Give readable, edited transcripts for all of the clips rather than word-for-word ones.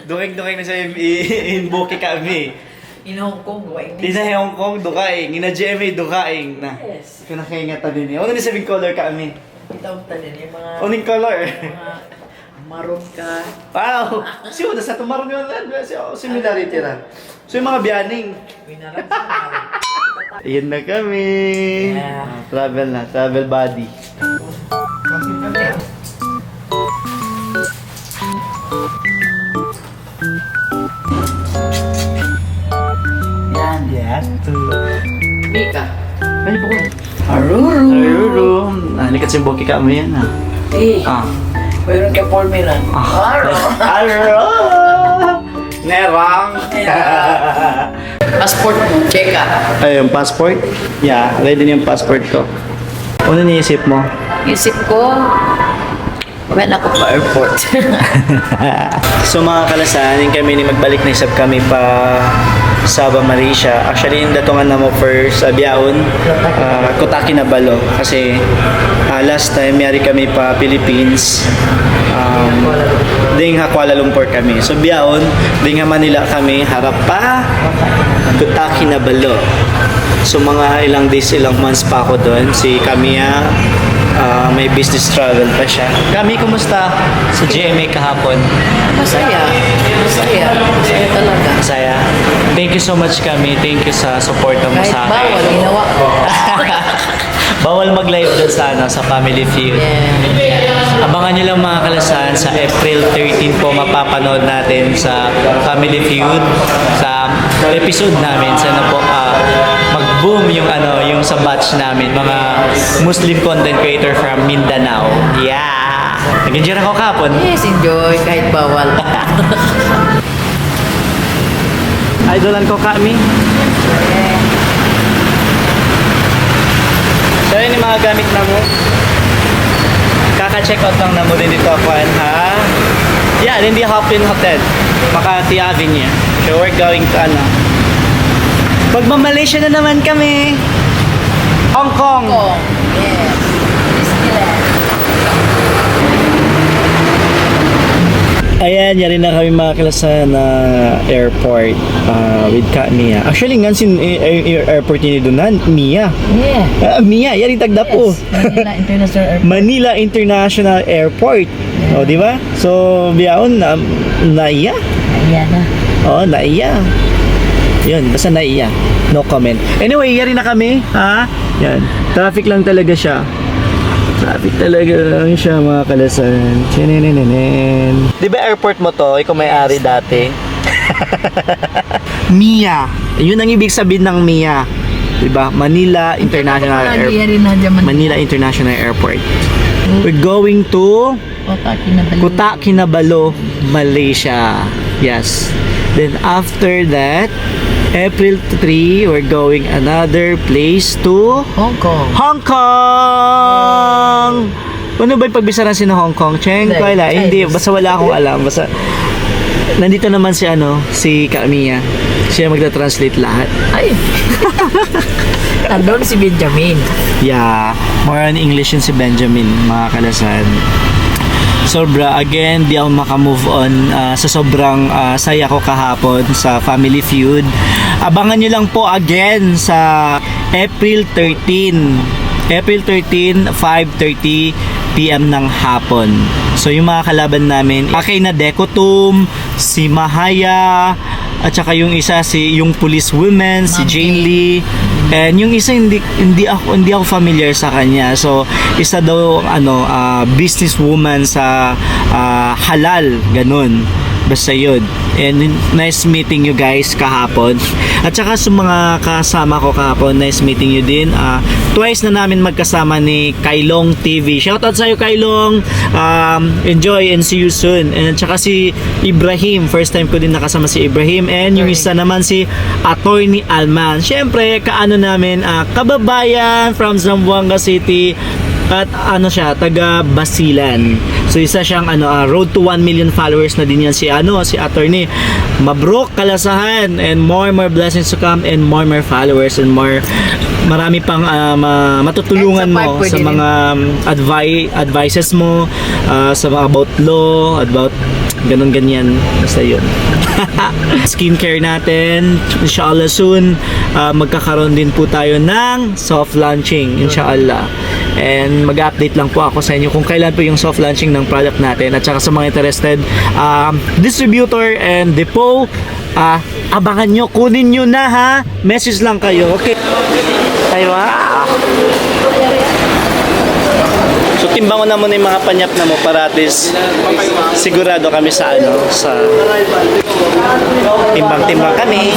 Duking-duking na sa inboke kami. In Hong Kong, duwaing Di na Hong Kong, dukaing. Ina GMA, dukaing na. Yes. Kinakingatan din niya. Ano ni sabing color kami? Itawag tanin yung mga... Uning color. Mga maroon ka. Wow! Siyo, nasa tumaron yun. Similarity na. So yung mga biyaning. Winarap sa Ayan na kami. Yeah. Travel na, travel buddy. Yan. Yan. Mika. Ano po ko? Aruru. Aruru. Likat si Boki ka mo yan ah. Eh. Ah. Mayroon ka Paul-Miran. Aruru. Nerang. Passport mo, check ka. Ay, yung passport? Yeah, ready na yung passport ko. Ano niisip mo? Isip ko, when ako pa airport. So mga kalasan, kami ni magbalik na isap kami pa Sabah, Malaysia. Actually, yung datungan na mo first sa Biaon, Kota Kinabalu. Kasi last time, yari kami pa Philippines. Ding Kuala Lumpur kami. So Biaon, ding Manila kami, harap pa Kota Kinabalu. So mga ilang days, ilang months pa ako doon. Si Kamiya, may business travel pa siya. Kami, kumusta sa GMA kahapon? Masaya. Masaya. Masaya talaga. Masaya. Thank you so much kami. Thank you sa support mo Kahit sa akin. bawal, ginawa ko. Bawal mag-live doon sa, sa Family Feud. Yeah. Abangan nyo lang mga kalasan sa April 13 po mapapanood natin sa Family Feud sa episode namin sa po mag-boom yung yung sa batch namin mga Muslim content creator from Mindanao. Yeah. Nag-enjoy ako kapon. Yes, enjoy. Kahit bawal. Idolan ko kami. So yun yung mga gamit na mo. Kaka-check out lang na mo din dito ako ha. Yeah, hindi Hopin Hotel. Makati Avenue. So we're going to Magma-Malaysia na naman kami. Hong Kong. Oh, yes. Disneyland. Ayan, yari na kami mga kalasan na airport with Mia. Actually, nga sin airport ni doon Mia. Yeah. Mia, yari tagda po. Manila International Airport. Manila International Airport. O, di ba? So, biyaon na naiya. Ayan na. Oo, naiya. Yun, basta naiya. No comment. Anyway, yari na kami, ha? Yan. Traffic lang talaga siya. Traffic talaga lang siya, mga kalasan. Chinenenenen. Di ba airport mo to? Ikaw may-ari dati. Mia. Yun ang ibig sabihin ng Mia. Di ba? Manila International Airport. Manila International Airport. We're going to Kota Kinabalu, Malaysia. Yes. Then after that, April 3, we're going another place to Hong Kong. Hong Kong! Ano ba yung pagbisaran si na Hong Kong? Cheng? Wala. Hindi. Basta wala akong alam. Basta nandito naman si si Kamiya. Siya magta-translate lahat. Ay! Nandun si Benjamin. Yeah. More on English yun si Benjamin, mga kalasan. Sobra, again, di ako makamove on sa sobrang saya ko kahapon sa Family Feud. Abangan nyo lang po again sa April 13. April 13, 5:30 PM ng hapon. So yung mga kalaban namin, kay na Decotum, si Mahaya, at saka yung isa yung police woman, si Jane Lee. And yung isa hindi ako familiar sa kanya. So isa daw businesswoman sa halal, ganun. Basta yun. And nice meeting you guys kahapon. At saka sa mga kasama ko kahapon, nice meeting you din. Twice na namin magkasama ni Kailong TV. Shoutout sa'yo, Kailong. Enjoy and see you soon. And at saka si Ibrahim. First time ko din nakasama si Ibrahim. And yung isa naman si Attorney Alman. Siyempre, kaano namin, kababayan from Zamboanga City. At siya, taga Basilan. So isa siyang road to 1 million followers na din yan si Attorney. Mabrok, kalasahan, and more blessings to come, and more followers, and marami pang matutulungan mo sa mga advices mo sa mga about law, about Ganon ganyan. Basta yun. Skincare natin. Inshallah soon, magkakaroon din po tayo ng soft launching. Inshallah. And mag-update lang po ako sa inyo kung kailan po yung soft launching ng product natin. At saka sa mga interested, distributor and depot, abangan nyo, kunin nyo na ha. Message lang kayo, okay? Aywa. So timbang ko na muna yung mga panyap na mo para at least sigurado kami sa sa timbang-timbang kami.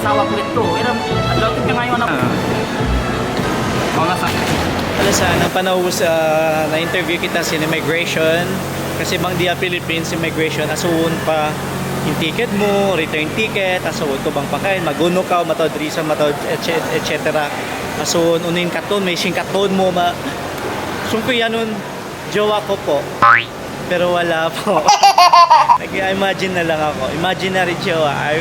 Asawa ko ito. Adlaw ko ngayon na. Alam sa napanood na interview kita sa immigration kasi bang dia Philippines immigration asuon pa yung ticket mo, return ticket, asuon ko bang pakain, maguno ka, matod risa, matod, etc. Asuon, unin katon, may sing katon mo, sungko yan nun, jowa ko po. Pero wala po. Nag-imagine na lang ako. Imaginary jowa. Ay,